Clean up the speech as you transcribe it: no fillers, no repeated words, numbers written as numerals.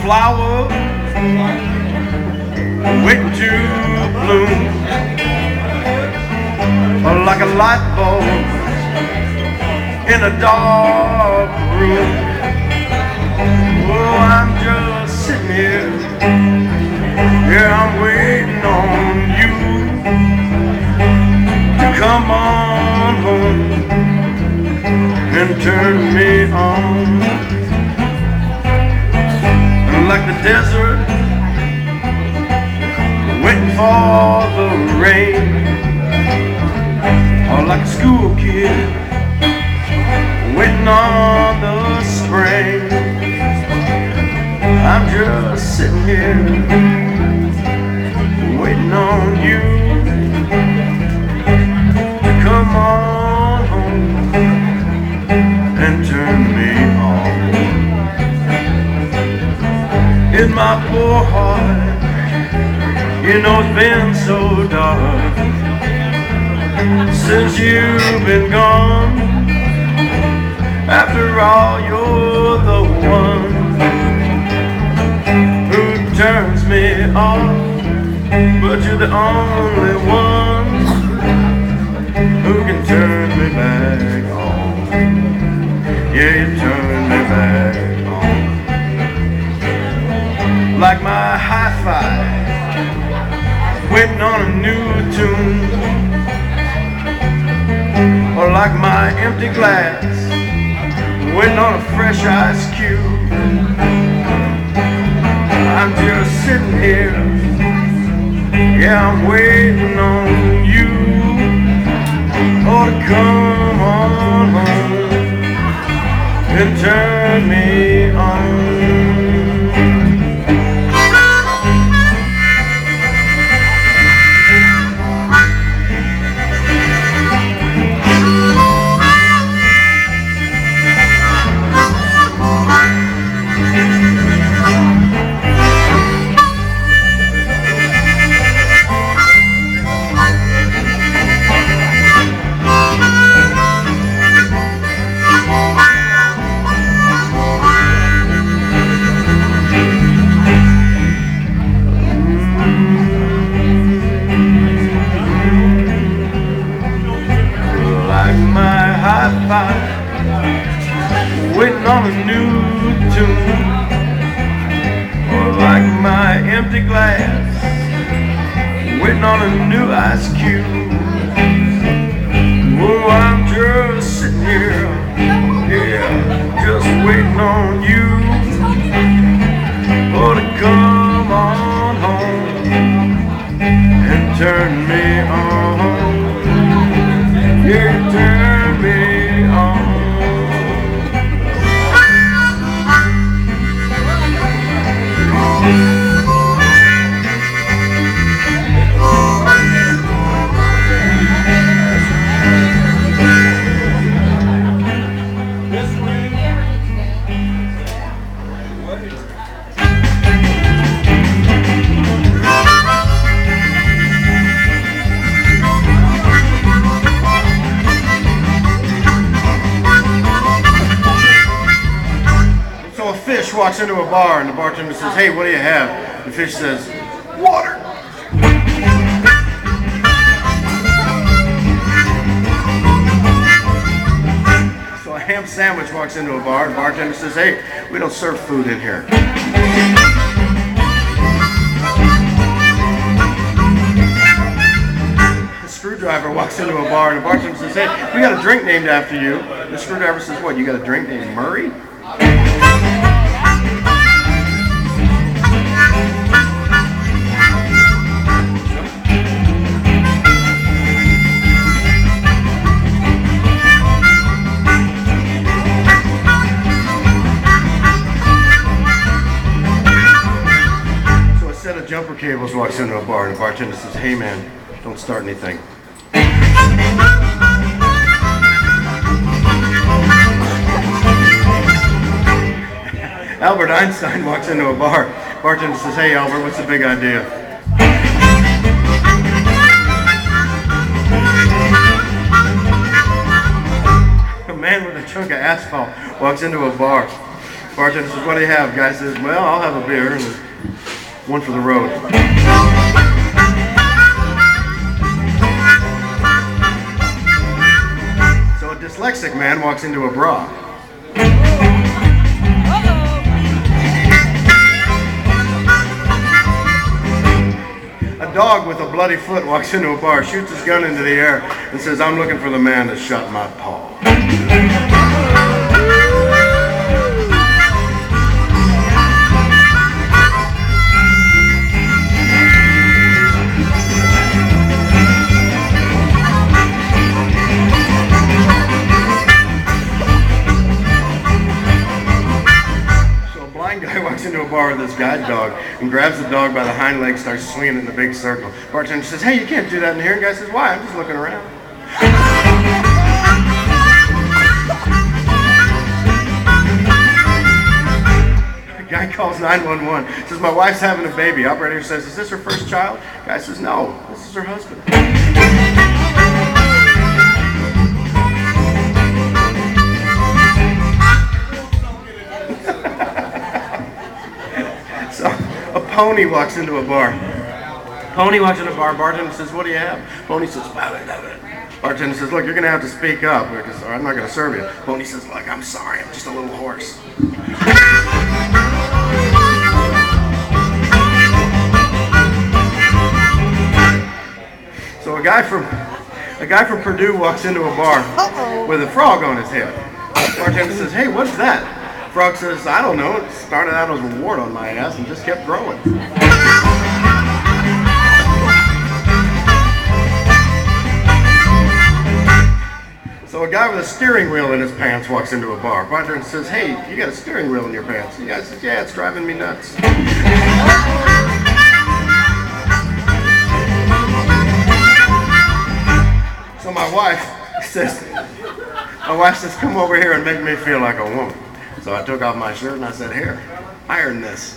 flower waiting to bloom, like a light bulb in a dark room. Oh, I'm just sitting here, yeah, I'm waiting on you to come on home and turn me on. Like the desert, waiting for the rain, or like a school kid, waiting on the spring. I'm just sitting here, waiting on you to come on home and turn me on. In my poor heart, you know it's been so dark since you've been gone. After all, you're the one who turns me off, but you're the only one who can turn me back on. Yeah, you turn me back on. Like my hi-fi, waiting on a new tune, or like my empty glass, waiting on a fresh ice cube. I'm just sitting here, yeah, I'm waiting on you, oh, to come on home and turn me on. Waiting on a new tune, or like my empty glass, waiting on a new ice cube. Oh, I'm just sitting here, yeah, just waiting on you, oh, to come on home and turn me on. Yeah, turn me on. Fish walks into a bar and the bartender says, "Hey, what do you have?" The fish says, "Water." So a ham sandwich walks into a bar and the bartender says, "Hey, we don't serve food in here." The screwdriver walks into a bar and the bartender says, "Hey, we got a drink named after you." The screwdriver says, "What, you got a drink named Murray?" Jumper Cables walks into a bar and the bartender says, "Hey man, don't start anything." Albert Einstein walks into a bar. Bartender says, "Hey Albert, what's the big idea?" A man with a chunk of asphalt walks into a bar. Bartender says, what do you have? Guy says, well, I'll have a beer and one for the road. So a dyslexic man walks into a bra. A dog with a bloody foot walks into a bar, shoots his gun into the air, and says, I'm looking for the man that shot my paw. Guy walks into a bar with this guide dog and grabs the dog by the hind leg, starts swinging it in a big circle. Bartender says, hey, you can't do that in here. And the guy says, why? I'm just looking around. The guy calls 911, says, my wife's having a baby. Operator says, is this her first child? The guy says, no, this is her husband. A pony walks into a bar. Pony walks into a bar. Bartender says, what do you have? Pony says, bartender says, look, you're going to have to speak up because I'm not going to serve you. Pony says, look, I'm sorry. I'm just a little hoarse. So a guy from Purdue walks into a bar with a frog on his head. Bartender says, hey, what's that? Frog says, I don't know, it started out as a wart on my ass and just kept growing. So a guy with a steering wheel in his pants walks into a bar. Bartender says, hey, you got a steering wheel in your pants? The guy says, yeah, it's driving me nuts. So my wife says, come over here and make me feel like a woman. So I took off my shirt and I said, here, iron this.